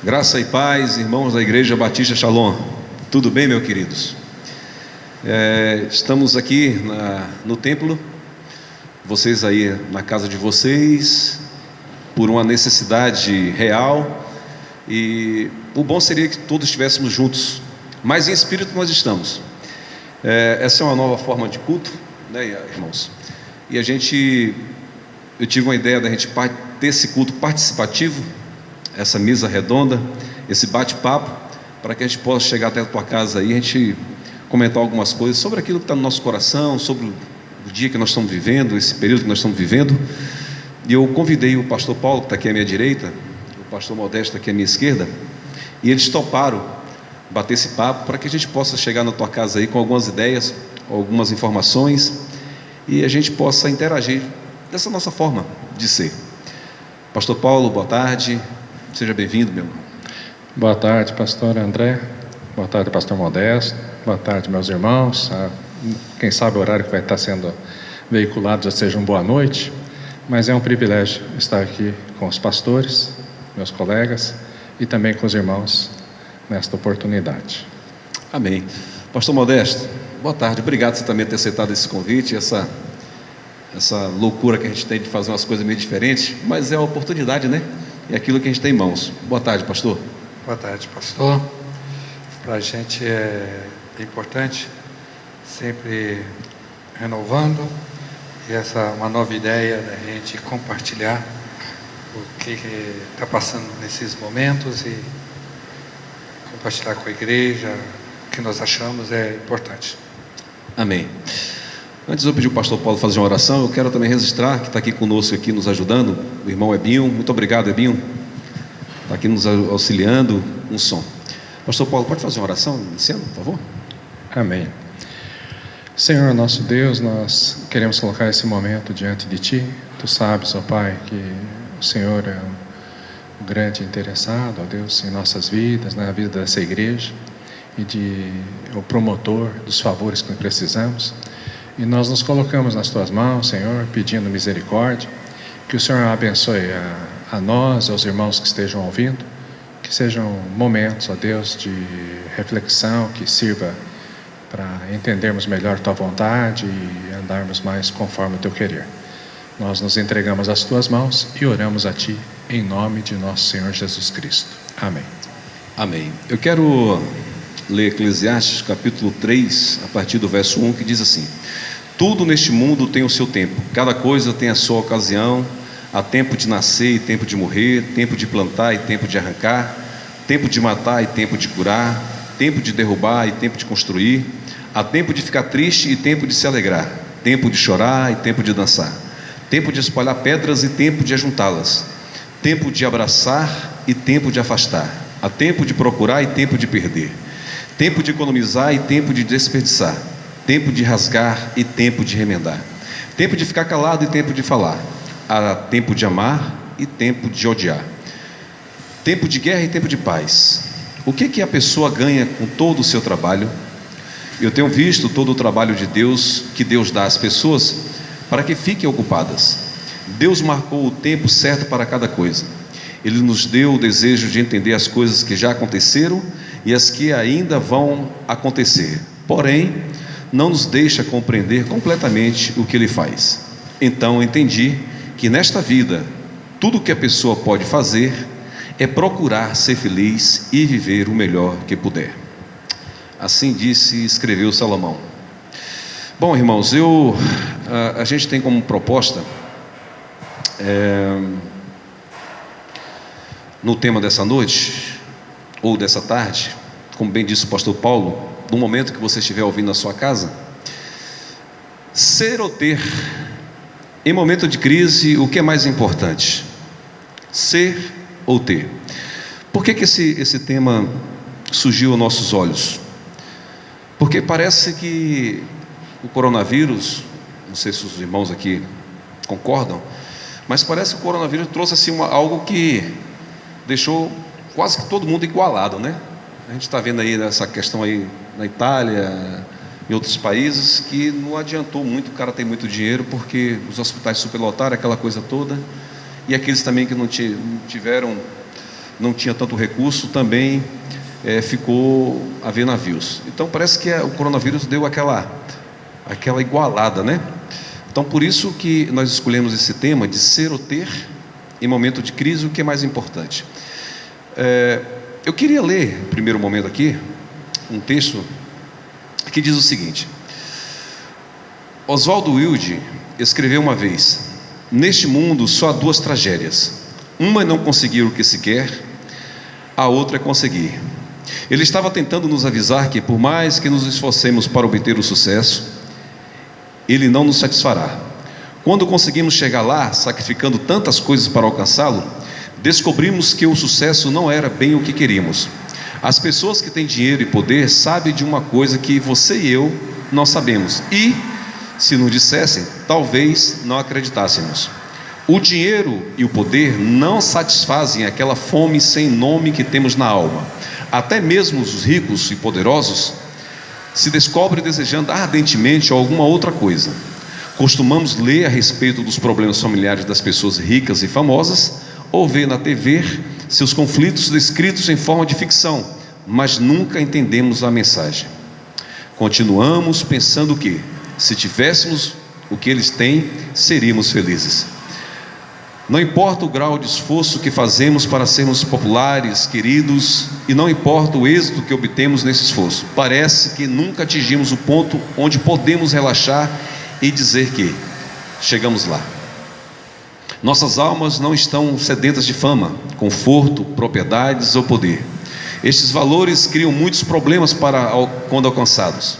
Graça e paz, irmãos da Igreja Batista Shalom. Tudo bem, meus queridos? Estamos aqui no templo, vocês aí na casa de vocês, por uma necessidade real, e o bom seria que todos estivéssemos juntos, mas em espírito nós estamos. Essa é uma nova forma de culto, né, irmãos? E eu tive uma ideia da gente ter esse culto participativo, essa mesa redonda, esse bate-papo, para que a gente possa chegar até a tua casa aí, a gente comentar algumas coisas sobre aquilo que está no nosso coração, sobre o dia que nós estamos vivendo, esse período que nós estamos vivendo. E eu convidei o pastor Paulo, que está aqui à minha direita, o pastor Modesto aqui à minha esquerda, e eles toparam bater esse papo para que a gente possa chegar na tua casa aí com algumas ideias, algumas informações, e a gente possa interagir dessa nossa forma de ser. Pastor Paulo, boa tarde. Seja bem-vindo, meu irmão. Boa tarde, pastor André. Boa tarde, pastor Modesto. Boa tarde, meus irmãos. Quem sabe o horário que vai estar sendo veiculado já seja uma boa noite, mas é um privilégio estar aqui com os pastores, meus colegas, e também com os irmãos nesta oportunidade. Amém. Pastor Modesto, boa tarde. Obrigado por também ter aceitado esse convite, essa loucura que a gente tem de fazer umas coisas meio diferentes, mas é a oportunidade, né? É aquilo que a gente tem em mãos. Boa tarde, pastor. Boa tarde, pastor. Para a gente é importante, sempre renovando, e essa é uma nova ideia da gente compartilhar o que está passando nesses momentos e compartilhar com a igreja o que nós achamos é importante. Amém. Antes eu pedir ao pastor Paulo fazer uma oração, eu quero também registrar que está aqui conosco, aqui nos ajudando, o irmão Ebinho. Muito obrigado, Ebinho. Está aqui nos auxiliando um som. Pastor Paulo, pode fazer uma oração iniciando, por favor? Amém. Senhor nosso Deus, nós queremos colocar esse momento diante de Ti. Tu sabes, ó Pai, que o Senhor é um grande interessado, ó Deus, em nossas vidas, na vida dessa igreja, e o promotor dos favores que precisamos. E nós nos colocamos nas Tuas mãos, Senhor, pedindo misericórdia, que o Senhor abençoe a nós, aos irmãos que estejam ouvindo, que sejam momentos, ó Deus, de reflexão, que sirva para entendermos melhor Tua vontade e andarmos mais conforme o Teu querer. Nós nos entregamos às Tuas mãos e oramos a Ti, em nome de nosso Senhor Jesus Cristo. Amém. Amém. Eu quero ler Eclesiastes capítulo 3, a partir do verso 1, que diz assim: tudo neste mundo tem o seu tempo, cada coisa tem a sua ocasião. Há tempo de nascer e tempo de morrer, tempo de plantar e tempo de arrancar, tempo de matar e tempo de curar, tempo de derrubar e tempo de construir. Há tempo de ficar triste e tempo de se alegrar, tempo de chorar e tempo de dançar, tempo de espalhar pedras e tempo de ajuntá-las, tempo de abraçar e tempo de afastar. Há tempo de procurar e tempo de perder, tempo de economizar e tempo de desperdiçar, tempo de rasgar e tempo de remendar, tempo de ficar calado e tempo de falar. Há tempo de amar e tempo de odiar, tempo de guerra e tempo de paz. O que a pessoa ganha com todo o seu trabalho? Eu tenho visto todo o trabalho de Deus, que Deus dá às pessoas para que fiquem ocupadas. Deus marcou o tempo certo para cada coisa. Ele nos deu o desejo de entender as coisas que já aconteceram e as que ainda vão acontecer, porém não nos deixa compreender completamente o que Ele faz. Então entendi que nesta vida, tudo o que a pessoa pode fazer é procurar ser feliz e viver o melhor que puder. Assim disse e escreveu Salomão. Bom, irmãos, a gente tem como proposta, no tema dessa noite, ou dessa tarde, como bem disse o pastor Paulo, no momento que você estiver ouvindo na sua casa, ser ou ter. Em momento de crise, o que é mais importante? Ser ou ter? Por que esse tema surgiu aos nossos olhos? Porque parece que o coronavírus, não sei se os irmãos aqui concordam, mas parece que o coronavírus trouxe assim algo que deixou quase que todo mundo igualado, né? A gente está vendo aí essa questão aí na Itália, em outros países, que não adiantou muito. O cara tem muito dinheiro porque os hospitais superlotaram, aquela coisa toda, e aqueles também que não tiveram não tinha tanto recurso, também ficou a ver navios. Então parece que o coronavírus deu aquela igualada, né? Então por isso que nós escolhemos esse tema de ser ou ter em momento de crise, o que é mais importante. Eu queria ler, no primeiro momento aqui, um texto que diz o seguinte: Oswaldo Wilde escreveu uma vez: neste mundo só há duas tragédias, uma é não conseguir o que se quer, a outra é conseguir. Ele estava tentando nos avisar que por mais que nos esforcemos para obter o sucesso, ele não nos satisfará. Quando conseguimos chegar lá, sacrificando tantas coisas para alcançá-lo, descobrimos que o sucesso não era bem o que queríamos. As pessoas que têm dinheiro e poder sabem de uma coisa que você e eu não sabemos, e, se nos dissessem, talvez não acreditássemos. O dinheiro e o poder não satisfazem aquela fome sem nome que temos na alma. Até mesmo os ricos e poderosos se descobrem desejando ardentemente alguma outra coisa. Costumamos ler a respeito dos problemas familiares das pessoas ricas e famosas, ou ver na TV seus conflitos descritos em forma de ficção, mas nunca entendemos a mensagem. Continuamos pensando que, se tivéssemos o que eles têm, seríamos felizes. Não importa o grau de esforço que fazemos para sermos populares, queridos, e não importa o êxito que obtemos nesse esforço, parece que nunca atingimos o ponto onde podemos relaxar e dizer que chegamos lá. Nossas almas não estão sedentas de fama, conforto, propriedades ou poder. Estes valores criam muitos problemas quando alcançados.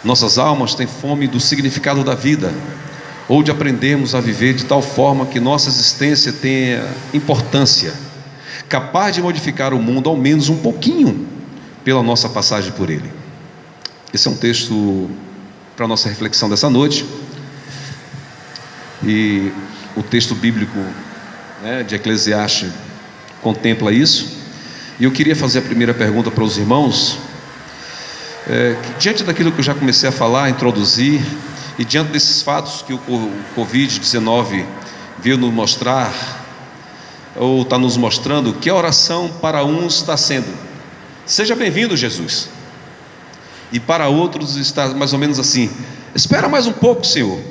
Nossas almas têm fome do significado da vida, ou de aprendermos a viver de tal forma que nossa existência tenha importância, capaz de modificar o mundo ao menos um pouquinho pela nossa passagem por ele. Esse é um texto para a nossa reflexão dessa noite, e o texto bíblico, de Eclesiastes contempla isso. E eu queria fazer a primeira pergunta para os irmãos, diante daquilo que eu já comecei a falar, a introduzir, e diante desses fatos que o Covid-19 veio nos mostrar, ou está nos mostrando, que a oração para uns está sendo: seja bem-vindo, Jesus. E para outros está mais ou menos assim: espera mais um pouco, Senhor,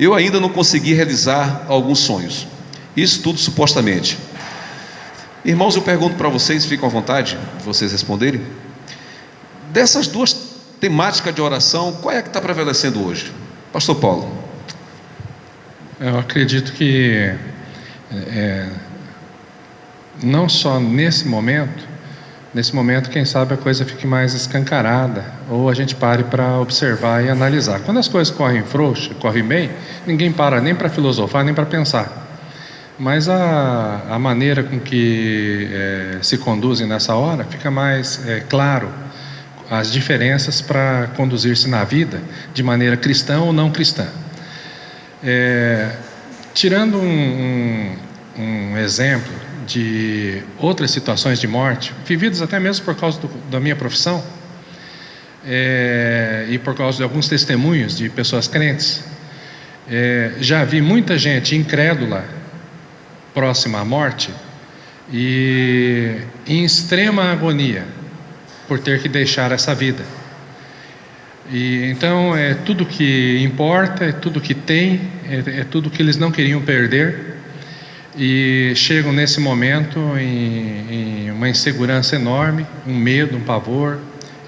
eu ainda não consegui realizar alguns sonhos. Isso tudo supostamente. Irmãos, eu pergunto para vocês, ficam à vontade de vocês responderem, dessas duas temáticas de oração, qual é a que está prevalecendo hoje? Pastor Paulo. Eu acredito que não só nesse momento, quem sabe a coisa fique mais escancarada, ou a gente pare para observar e analisar. Quando as coisas correm frouxa, correm bem, ninguém para nem para filosofar, nem para pensar. Mas a maneira com que se conduzem nessa hora, fica mais claro as diferenças para conduzir-se na vida de maneira cristã ou não cristã. Tirando um exemplo de outras situações de morte, vividas até mesmo por causa da minha profissão, e por causa de alguns testemunhos de pessoas crentes, já vi muita gente incrédula, próxima à morte, e em extrema agonia, por ter que deixar essa vida. E então é tudo que importa, é tudo que tem, é tudo que eles não queriam perder, e chegam nesse momento em uma insegurança enorme, um medo, um pavor.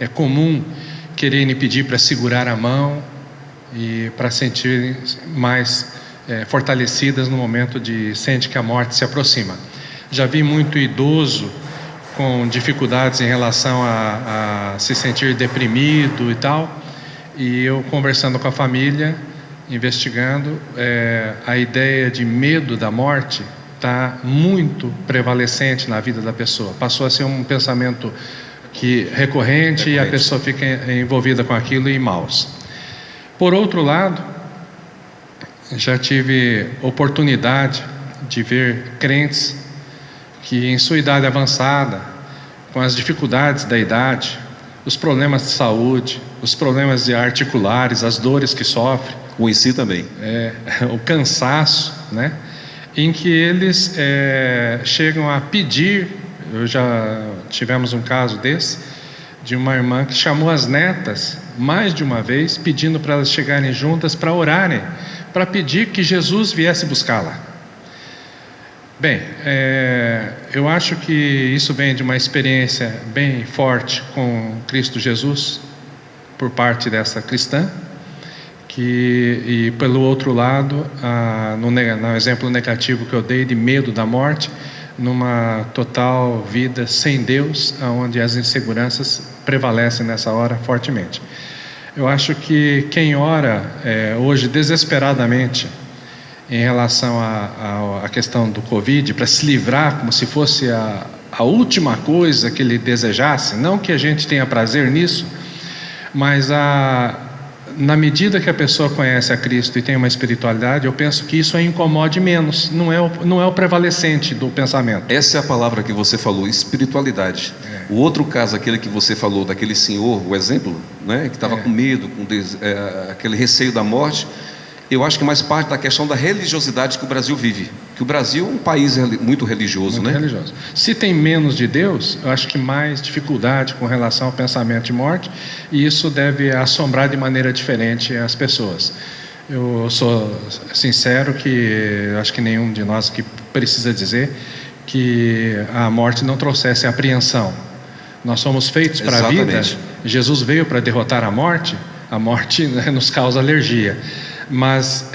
É comum quererem pedir para segurar a mão e para sentirem mais fortalecidas no momento de sente que a morte se aproxima. Já vi muito idoso com dificuldades em relação a se sentir deprimido e tal, e eu conversando com a família, investigando, a ideia de medo da morte está muito prevalecente na vida da pessoa. Passou a ser um pensamento recorrente, e a pessoa fica envolvida com aquilo e maus. Por outro lado, já tive oportunidade de ver crentes que em sua idade avançada, com as dificuldades da idade, os problemas de saúde, os problemas articulares, as dores que sofre, o em si também, o cansaço, né? Em que eles chegam a pedir Eu já tivemos um caso desse, de uma irmã que chamou as netas mais de uma vez, pedindo para elas chegarem juntas para orarem, para pedir que Jesus viesse buscá-la. Bem, eu acho que isso vem de uma experiência bem forte com Cristo Jesus, por parte dessa cristã, e pelo outro lado, no exemplo negativo que eu dei de medo da morte, numa total vida sem Deus, onde as inseguranças prevalecem nessa hora fortemente. Eu acho que quem ora hoje desesperadamente em relação à questão do Covid, para se livrar como se fosse a última coisa que ele desejasse, não que a gente tenha prazer nisso, mas na medida que a pessoa conhece a Cristo e tem uma espiritualidade, eu penso que isso a incomode menos, não é o prevalecente do pensamento. Essa é a palavra que você falou, espiritualidade. O outro caso, aquele que você falou, daquele senhor, o exemplo, né, que estava com medo, aquele receio da morte, eu acho que mais parte da questão da religiosidade que o Brasil vive. Que o Brasil é um país muito religioso, muito religioso. Se tem menos de Deus, eu acho que mais dificuldade com relação ao pensamento de morte, e isso deve assombrar de maneira diferente as pessoas. Eu sou sincero que acho que nenhum de nós que precisa dizer que a morte não trouxesse apreensão. Nós somos feitos para a vida. Jesus veio para derrotar a morte nos causa alergia. Mas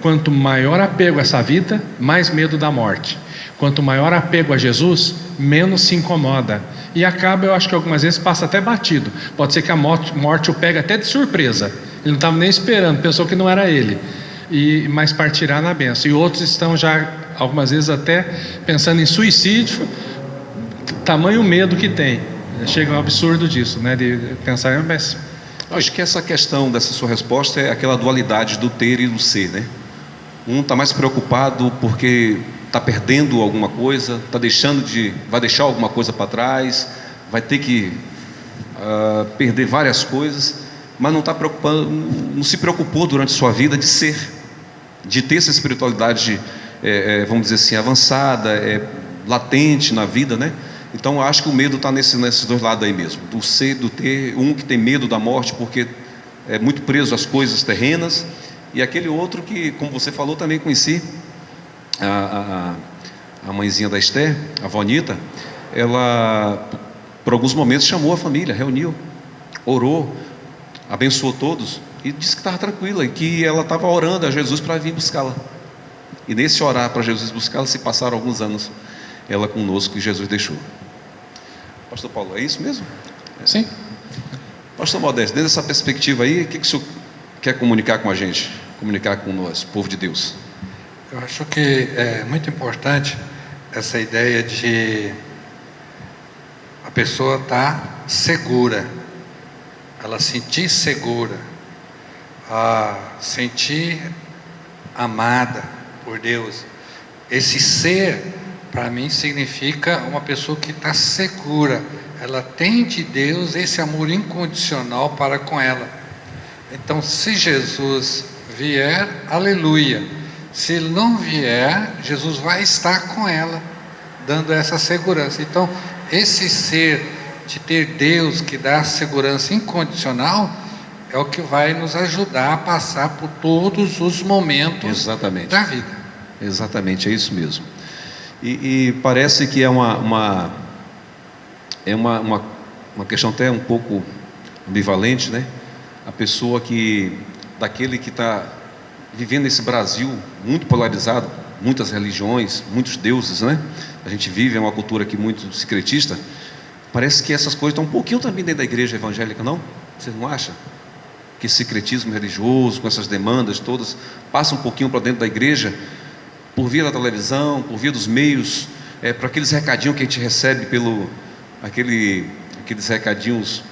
quanto maior apego a essa vida, mais medo da morte. Quanto maior apego a Jesus, menos se incomoda. E acaba, eu acho que algumas vezes passa até batido. Pode ser que a morte o pega até de surpresa. Ele não estava nem esperando, pensou que não era ele. Mas partirá na bênção. E outros estão já, algumas vezes até pensando em suicídio, tamanho medo que tem. Chega ao absurdo disso, né? De pensar, mas... Acho que essa questão dessa sua resposta é aquela dualidade do ter e do ser, né? Um está mais preocupado porque está perdendo alguma coisa, vai deixar alguma coisa para trás, vai ter que perder várias coisas, mas não está preocupando, não se preocupou durante sua vida de ser, de ter essa espiritualidade, vamos dizer assim, avançada, latente na vida, né? Então, eu acho que o medo está nesses dois lados aí mesmo, do ser, do ter, um que tem medo da morte porque é muito preso às coisas terrenas, e aquele outro que, como você falou, também conheci, a mãezinha da Esther, a avó Anita, ela, por alguns momentos, chamou a família, reuniu, orou, abençoou todos, e disse que estava tranquila, e que ela estava orando a Jesus para vir buscá-la. E nesse orar para Jesus buscá-la, se passaram alguns anos, ela conosco, e Jesus deixou. Pastor Paulo, é isso mesmo? Sim. Pastor Modesto, desde essa perspectiva aí, o que o senhor quer comunicar com a gente? Comunicar com nós, povo de Deus? Eu acho que é muito importante essa ideia de a pessoa estar segura, ela sentir segura, sentir amada por Deus. Esse ser, para mim, significa uma pessoa que está segura, ela tem de Deus esse amor incondicional para com ela. Então, se Jesus vier, aleluia. Se ele não vier, Jesus vai estar com ela, dando essa segurança. Então, esse ser de ter Deus que dá segurança incondicional é o que vai nos ajudar a passar por todos os momentos da vida. Exatamente, é isso mesmo. E parece que é uma questão até um pouco ambivalente, né? A pessoa daquele que está vivendo nesse Brasil muito polarizado, muitas religiões, muitos deuses, né? A gente vive uma cultura aqui muito secretista. Parece que essas coisas estão um pouquinho também dentro da igreja evangélica, não? Você não acha? Que esse secretismo religioso, com essas demandas todas, passa um pouquinho para dentro da igreja, por via da televisão, por via dos meios, para aqueles recadinhos que a gente recebe aqueles recadinhos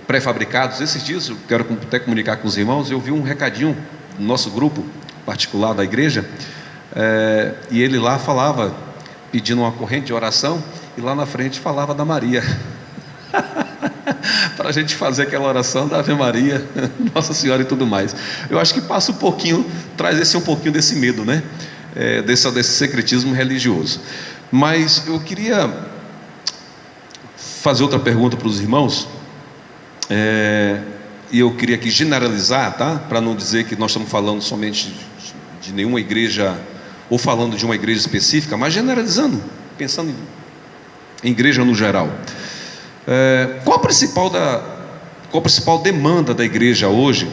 pré-fabricados. Esses dias eu quero até comunicar com os irmãos, eu vi um recadinho no nosso grupo particular da igreja, e ele lá falava, pedindo uma corrente de oração, e lá na frente falava da Maria, para a gente fazer aquela oração da Ave Maria, Nossa Senhora e tudo mais. Eu acho que passa um pouquinho, traz um pouquinho desse medo, né? Desse secretismo religioso. Mas eu queria fazer outra pergunta para os irmãos, e eu queria aqui generalizar, tá? Para não dizer que nós estamos falando somente de nenhuma igreja, ou falando de uma igreja específica, mas generalizando, pensando em igreja no geral. Qual a principal demanda da igreja hoje,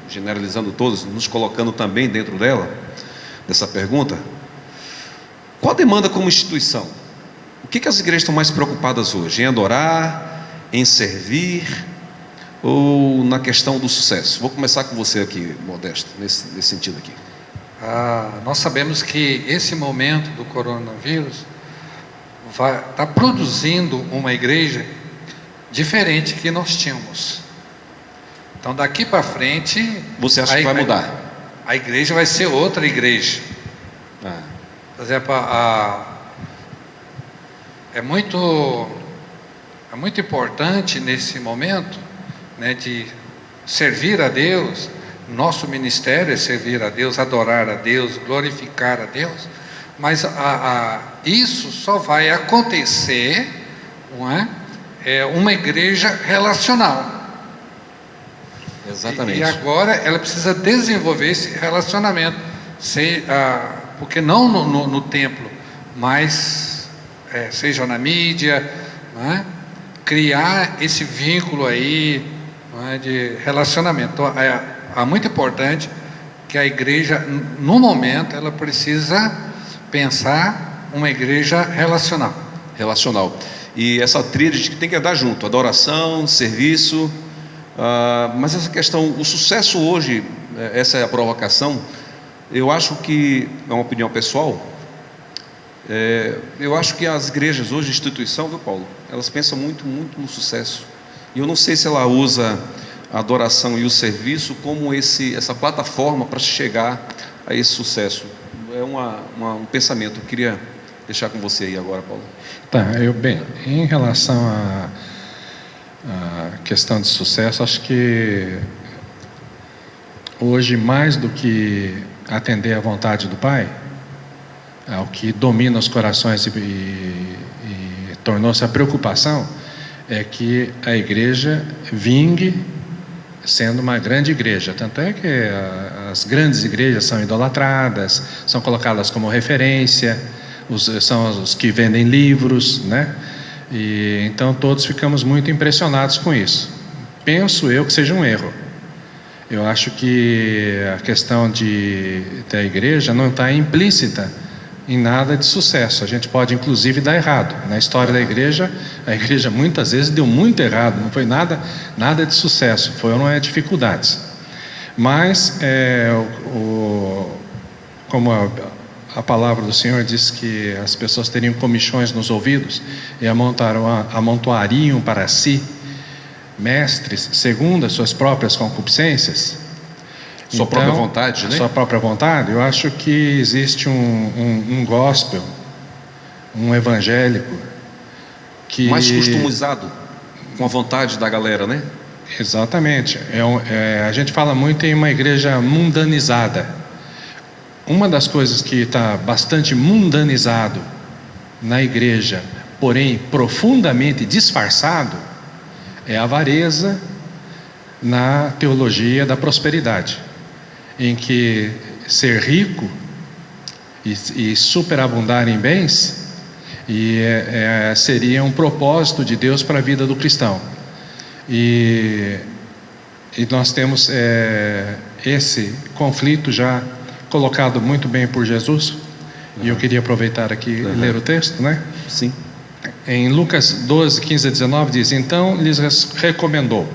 generalizando todos, nos colocando também dentro dessa pergunta? Qual a demanda como instituição? O que as igrejas estão mais preocupadas hoje? Em adorar, em servir, ou na questão do sucesso? Vou começar com você aqui, Modesto, nesse sentido aqui. Nós sabemos que esse momento do coronavírus está produzindo uma igreja diferente que nós tínhamos. Então daqui para frente, você acha que vai mudar? A igreja vai ser outra igreja. Por exemplo, é muito importante nesse momento, né, de servir a Deus. Nosso ministério é servir a Deus, adorar a Deus, glorificar a Deus, mas isso só vai acontecer, não é? Uma igreja relacional. Exatamente. E agora ela precisa desenvolver esse relacionamento, porque não no templo, mas seja na mídia, não é? Criar esse vínculo aí, não é, de relacionamento. Então, é muito importante que a igreja, no momento, ela precisa pensar uma igreja relacional. E essa tríade que tem que andar junto: adoração, serviço. Mas essa questão, o sucesso hoje, essa é a provocação. Eu acho que, é uma opinião pessoal, eu acho que as igrejas hoje, instituição, viu, Paulo? Elas pensam muito no sucesso. E eu não sei se ela usa a adoração e o serviço como essa plataforma para chegar a esse sucesso. É um pensamento. Eu queria deixar com você aí agora, Paulo. Bem, em relação à questão de sucesso, acho que hoje, mais do que atender à vontade do Pai, o que domina os corações e tornou-se a preocupação, é que a igreja vingue sendo uma grande igreja. Tanto é que as grandes igrejas são idolatradas, são colocadas como referência, são os que vendem livros, né? E então todos ficamos muito impressionados com isso. Penso eu que seja um erro. Eu acho que a questão da igreja não está implícita em nada de sucesso. A gente pode inclusive dar errado. Na história da igreja, a igreja muitas vezes deu muito errado, não foi nada de sucesso, foram dificuldades. Mas como a palavra do Senhor diz que as pessoas teriam comichões nos ouvidos e amontoariam para si mestres segundo as suas próprias concupiscências, sua própria vontade, né? Sua própria vontade. Eu acho que existe um gospel, um evangélico que mais customizado com a vontade da galera, né? Exatamente. A gente fala muito em uma igreja mundanizada. Uma das coisas que está bastante mundanizado na igreja, porém profundamente disfarçado, é a avareza na teologia da prosperidade, em que ser rico e superabundar em bens seria um propósito de Deus para a vida do cristão. E nós temos esse conflito já colocado muito bem por Jesus. E eu queria aproveitar aqui e ler o texto, né? Sim. Em Lucas 12, 15 a 19 diz: então lhes recomendou: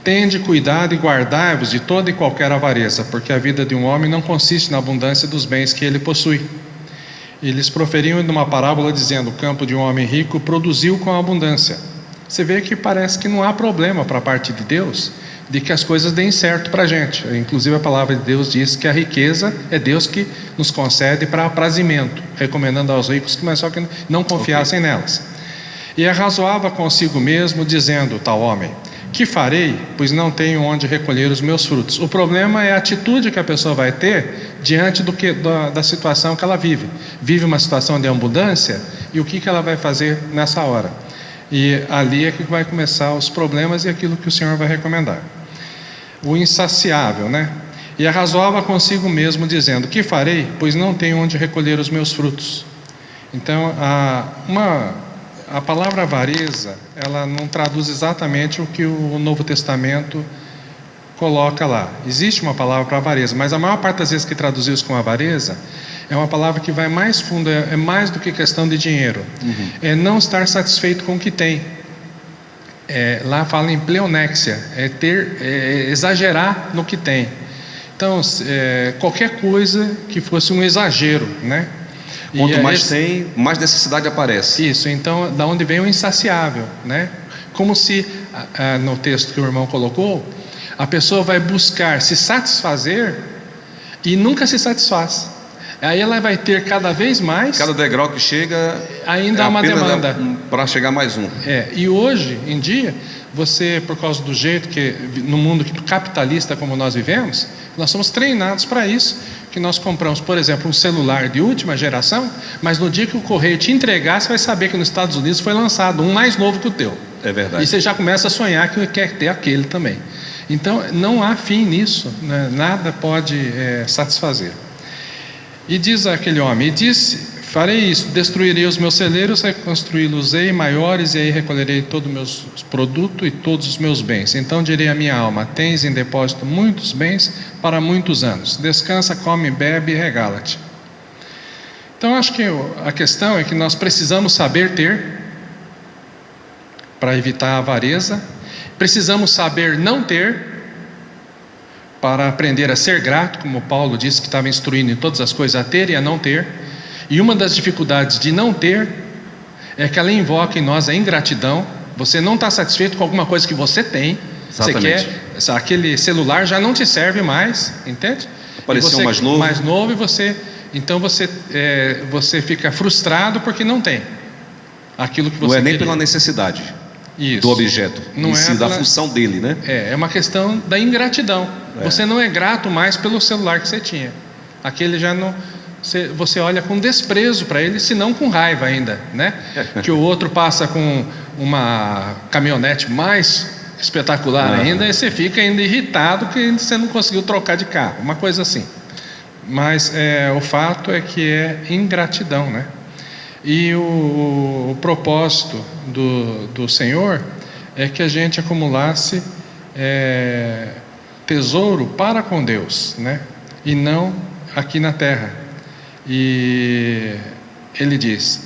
tende cuidado e guardai-vos de toda e qualquer avareza, porque a vida de um homem não consiste na abundância dos bens que ele possui. E lhes proferiam numa parábola dizendo: o campo de um homem rico produziu com abundância. Você vê que parece que não há problema para a parte de Deus de que as coisas deem certo para a gente. Inclusive a palavra de Deus diz que a riqueza é Deus que nos concede para aprazimento, recomendando aos ricos que só que não confiassem nelas. E arrazoava consigo mesmo, dizendo tal homem: que farei, pois não tenho onde recolher os meus frutos. O problema é a atitude que a pessoa vai ter diante da situação que ela vive. Vive uma situação de abundância, e o que ela vai fazer nessa hora? E ali é que vai começar os problemas e aquilo que o Senhor vai recomendar. O insaciável, né? E arrazoava consigo mesmo, dizendo: que farei, pois não tenho onde recolher os meus frutos. Então, a palavra avareza, ela não traduz exatamente o que o Novo Testamento coloca lá. Existe uma palavra para avareza, mas a maior parte das vezes que traduziu isso com avareza, é uma palavra que vai mais fundo, é mais do que questão de dinheiro. É não estar satisfeito com o que tem. Lá fala em pleonexia, exagerar no que tem. Então, qualquer coisa que fosse um exagero, né? Quanto mais tem, mais necessidade aparece. Isso, então, da onde vem o insaciável, né? Como se, no texto que o irmão colocou, a pessoa vai buscar se satisfazer e nunca se satisfaz. Aí ela vai ter cada vez mais. Cada degrau que chega, ainda há uma demanda para chegar mais um. E hoje em dia, você, por causa do jeito que no mundo capitalista como nós vivemos, nós somos treinados para isso. Que nós compramos, por exemplo, um celular de última geração, mas no dia que o correio te entregar, você vai saber que nos Estados Unidos foi lançado um mais novo que o teu. É verdade. E você já começa a sonhar que quer ter aquele também. Então, não há fim nisso, né? Nada pode satisfazer. E diz aquele homem, e disse: farei isso, destruirei os meus celeiros, reconstruí-los-ei maiores, e aí recolherei todo o meu produto e todos os meus bens. Então direi à minha alma: tens em depósito muitos bens para muitos anos. Descansa, come, bebe e regala-te. Então acho que a questão é que nós precisamos saber ter, para evitar a avareza. Precisamos saber não ter, para aprender a ser grato, como Paulo disse que estava instruindo em todas as coisas a ter e a não ter. E uma das dificuldades de não ter é que ela invoca em nós a ingratidão. Você não está satisfeito com alguma coisa que você tem. Exatamente. Você quer, aquele celular já não te serve mais, entende? Apareceu mais novo. Mais novo, e então você fica frustrado porque não tem aquilo que você não é nem queria. pela necessidade. Isso. Do objeto, não é da função dele, né? É uma questão da ingratidão. Você não é grato mais pelo celular que você tinha. Aquele já não. Você olha com desprezo para ele, se não com raiva ainda, né? Que o outro passa com uma caminhonete mais espetacular ainda, e você fica ainda irritado que você não conseguiu trocar de carro, uma coisa assim. Mas o fato é que é ingratidão, né? E o propósito do Senhor é que a gente acumulasse tesouro para com Deus, né? E não aqui na terra. E ele diz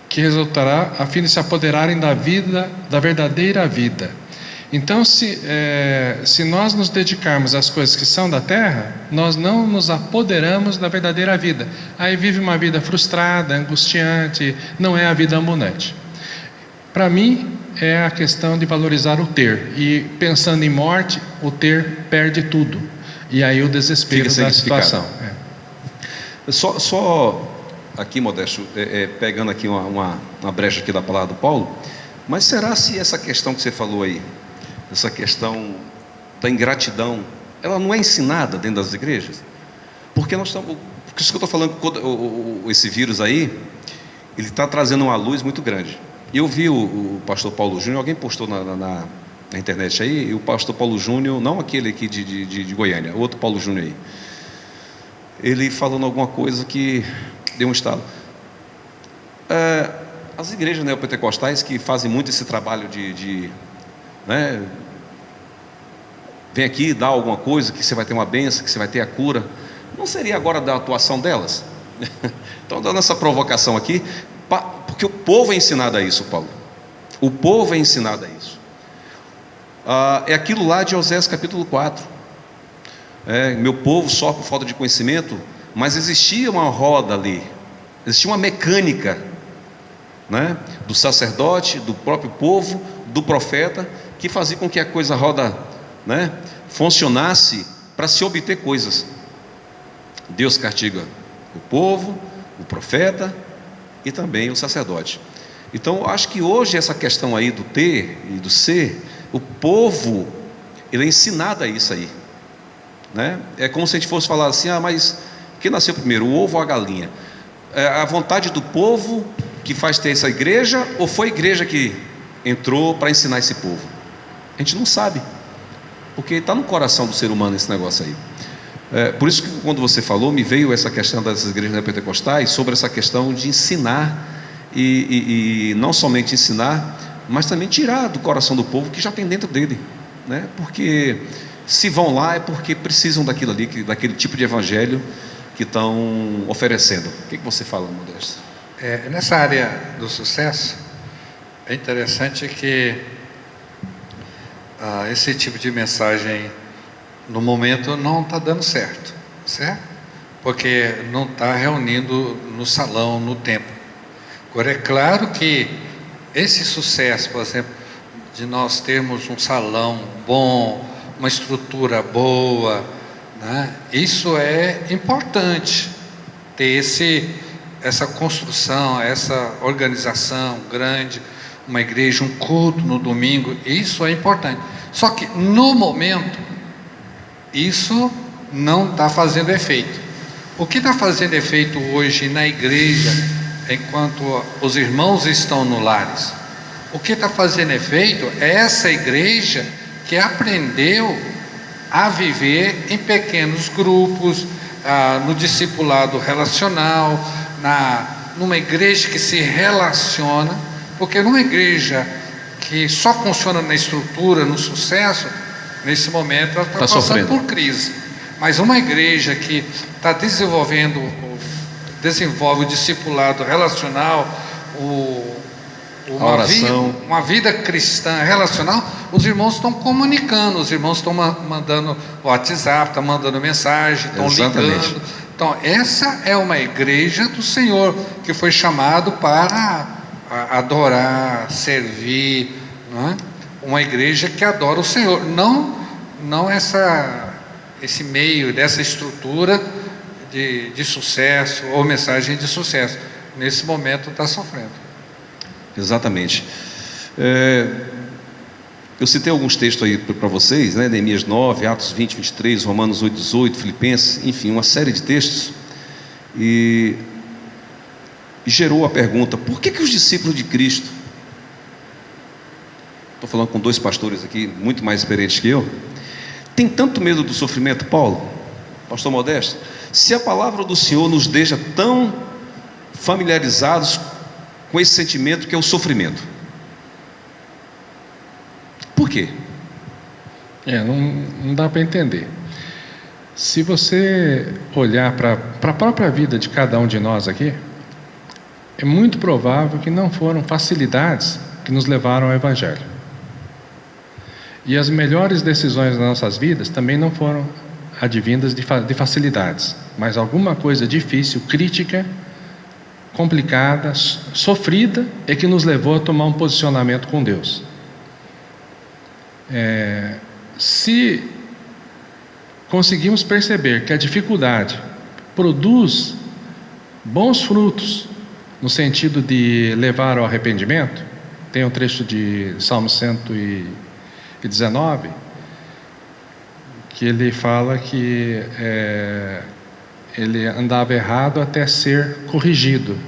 que resultará a fim de se apoderarem da vida, da verdadeira vida. Então, se nós nos dedicarmos às coisas que são da terra, nós não nos apoderamos da verdadeira vida. Aí vive uma vida frustrada, angustiante, não é a vida abundante. Para mim, é a questão de valorizar o ter. E pensando em morte, o ter perde tudo. E aí o desespero da situação. Só aqui, Modesto, pegando aqui uma brecha aqui da palavra do Paulo, mas será se essa questão que você falou aí, essa questão da ingratidão, ela não é ensinada dentro das igrejas? Porque nós estamos, porque isso que eu estou falando, esse vírus aí, ele está trazendo uma luz muito grande. Eu vi o pastor Paulo Júnior, alguém postou na internet aí, e o pastor Paulo Júnior, não aquele aqui de Goiânia, outro Paulo Júnior aí, ele falando alguma coisa que deu um estalo. As igrejas neopentecostais que fazem muito esse trabalho né, vem aqui, dá alguma coisa, que você vai ter uma bênção, que você vai ter a cura, não seria agora da atuação delas? Então, dando essa provocação aqui, porque o povo é ensinado a isso, Paulo. O povo é ensinado a isso. É aquilo lá de Oséias capítulo 4. Meu povo sofre por falta de conhecimento, mas existia uma roda ali, existia uma mecânica, né, do sacerdote, do próprio povo, do profeta, que fazia com que a coisa roda, né, funcionasse para se obter coisas. Deus castiga o povo, o profeta e também o sacerdote. Então, eu acho que hoje essa questão aí do ter e do ser, o povo, ele é ensinado a isso aí, né? É como se a gente fosse falar assim: mas quem nasceu primeiro, o ovo ou a galinha? A vontade do povo que faz ter essa igreja, ou foi a igreja que entrou para ensinar esse povo? A gente não sabe, porque está no coração do ser humano esse negócio aí. Por isso que quando você falou, me veio essa questão das igrejas neopentecostais, sobre essa questão de ensinar, e não somente ensinar, mas também tirar do coração do povo que já tem dentro dele, né? Porque se vão lá é porque precisam daquilo ali, daquele tipo de evangelho que estão oferecendo. O que você fala, Modesto? Nessa área do sucesso, é interessante que esse tipo de mensagem no momento não está dando certo, porque não está reunindo no salão, no templo. Agora, é claro que esse sucesso, por exemplo, de nós termos um salão bom, uma estrutura boa, né? Isso é importante, ter essa construção, essa organização grande, uma igreja, um culto no domingo, isso é importante. Só que no momento, isso não está fazendo efeito. O que está fazendo efeito hoje na igreja, enquanto os irmãos estão no lares? O que está fazendo efeito é essa igreja que aprendeu a viver em pequenos grupos, no discipulado relacional, numa igreja que se relaciona, porque numa igreja que só funciona na estrutura, no sucesso, nesse momento ela está passando por crise. Mas uma igreja que está desenvolve o discipulado relacional, uma vida cristã relacional, os irmãos estão comunicando, os irmãos estão mandando WhatsApp, estão mandando mensagem, estão ligando. Então, essa é uma igreja do Senhor, que foi chamado para adorar, servir, não é? Uma igreja que adora o Senhor, não esse meio dessa estrutura de sucesso ou mensagem de sucesso. Nesse momento está sofrendo. Exatamente. Eu citei alguns textos aí para vocês, né? Neemias 9, Atos 20, 23, Romanos 8, 18, Filipenses, enfim, uma série de textos, e gerou a pergunta: por que os discípulos de Cristo, estou falando com dois pastores aqui, muito mais experientes que eu, tem tanto medo do sofrimento, Paulo, pastor Modesto, se a palavra do Senhor nos deixa tão familiarizados com esse sentimento que é o sofrimento? Por quê? Não dá para entender. Se você olhar para a própria vida de cada um de nós aqui, é muito provável que não foram facilidades que nos levaram ao Evangelho. E as melhores decisões das nossas vidas também não foram advindas de facilidades, mas alguma coisa difícil, crítica, complicada, sofrida, é que nos levou a tomar um posicionamento com Deus. Se conseguimos perceber que a dificuldade produz bons frutos, no sentido de levar ao arrependimento, tem um trecho de Salmo 119, que ele fala que ele andava errado até ser corrigido.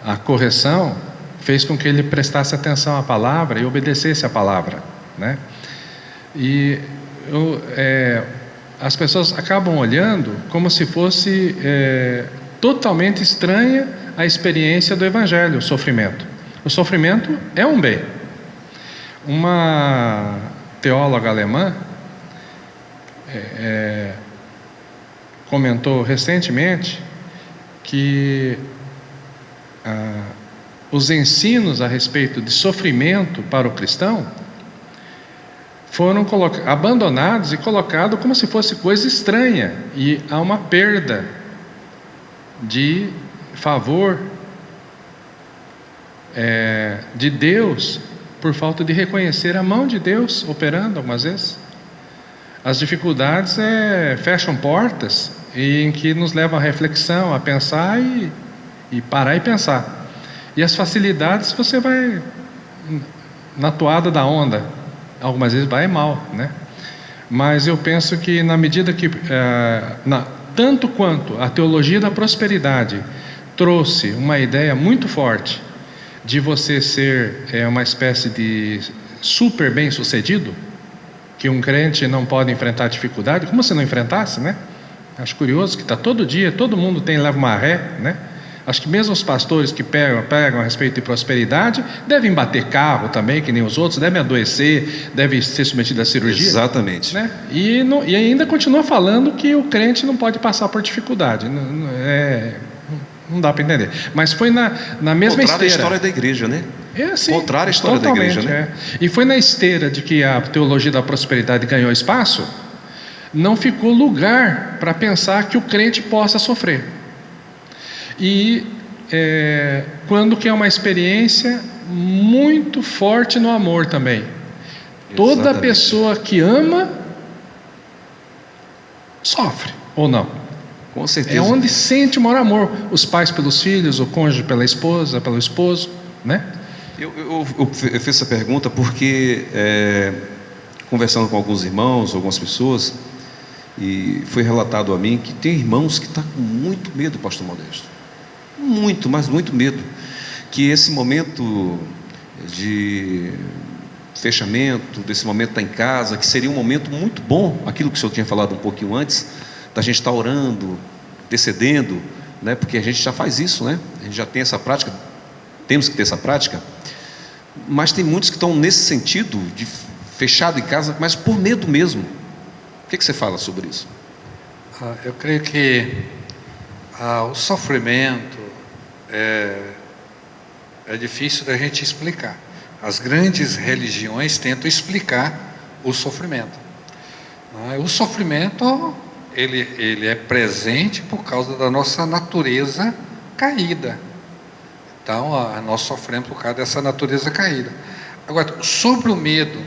A correção fez com que ele prestasse atenção à palavra e obedecesse à palavra, né? E as pessoas acabam olhando como se fosse totalmente estranha a experiência do Evangelho, o sofrimento. O sofrimento é um bem. Uma teóloga alemã comentou recentemente que os ensinos a respeito de sofrimento para o cristão foram abandonados e colocados como se fosse coisa estranha, e há uma perda de favor de Deus por falta de reconhecer a mão de Deus operando algumas vezes. As dificuldades fecham portas em que nos levam à reflexão, a pensar e parar e pensar. E as facilidades você vai na toada da onda, algumas vezes vai mal, né? Mas eu penso que na medida que tanto quanto a teologia da prosperidade trouxe uma ideia muito forte de você ser uma espécie de super bem-sucedido, que um crente não pode enfrentar dificuldade, como se não enfrentasse, né? Acho curioso que está todo dia, todo mundo leva uma ré, né? Acho que mesmo os pastores que pregam a respeito de prosperidade devem bater carro também, que nem os outros, devem adoecer, devem ser submetidos à cirurgia. Exatamente. Né? E ainda continua falando que o crente não pode passar por dificuldade. Não dá para entender. Mas foi na mesma esteira. Contrário à história da igreja, né? Assim, contrária à história da igreja, né? E foi na esteira de que a teologia da prosperidade ganhou espaço, não ficou lugar para pensar que o crente possa sofrer. E quando que é uma experiência muito forte no amor também. Toda Exatamente. pessoa que ama sofre, ou não? Com certeza. É onde sente o maior amor. Os pais pelos filhos, o cônjuge pela esposa, pelo esposo, né? Eu fiz essa pergunta porque, conversando com alguns irmãos, algumas pessoas, e foi relatado a mim que tem irmãos que estão com muito medo, pastor Modesto. Muito, mas muito medo. Que esse momento de fechamento, desse momento de estar em casa, que seria um momento muito bom, aquilo que o senhor tinha falado um pouquinho antes, da gente estar orando, intercedendo, né? Porque a gente já faz isso, né? A gente já tem essa prática, temos que ter essa prática, mas tem muitos que estão nesse sentido, de fechado em casa, mas por medo mesmo. O que você fala sobre isso? Eu creio que o sofrimento é difícil da gente explicar. As grandes religiões tentam explicar o sofrimento. O sofrimento ele é presente por causa da nossa natureza caída. Então, nós sofremos por causa dessa natureza caída. Agora, sobre o medo,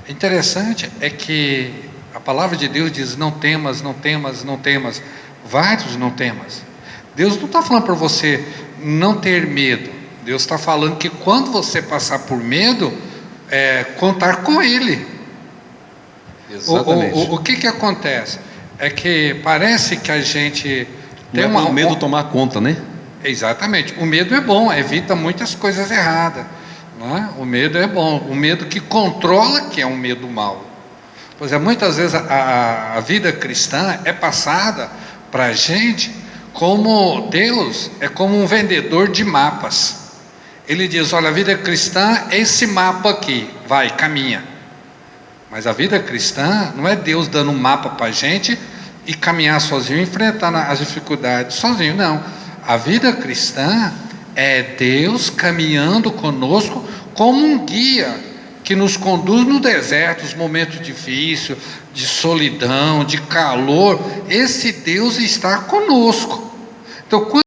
interessante é que a palavra de Deus diz: não temas, não temas, não temas. Vários não temas. Deus não está falando para você não ter medo. Deus está falando que quando você passar por medo, contar com Ele. Exatamente. O que acontece? É que parece que a gente tem o medo tomar conta, né? Exatamente. O medo é bom, evita muitas coisas erradas, não é? O medo é bom. O medo que controla, que é um medo mau. Pois muitas vezes a vida cristã é passada para a gente como Deus é como um vendedor de mapas. Ele diz: olha, a vida cristã é esse mapa aqui, vai, caminha. Mas a vida cristã não é Deus dando um mapa para a gente e caminhar sozinho, enfrentar as dificuldades sozinho, não. A vida cristã é Deus caminhando conosco como um guia que nos conduz no deserto, os momentos difíceis, de solidão, de calor. Esse Deus está conosco. Então,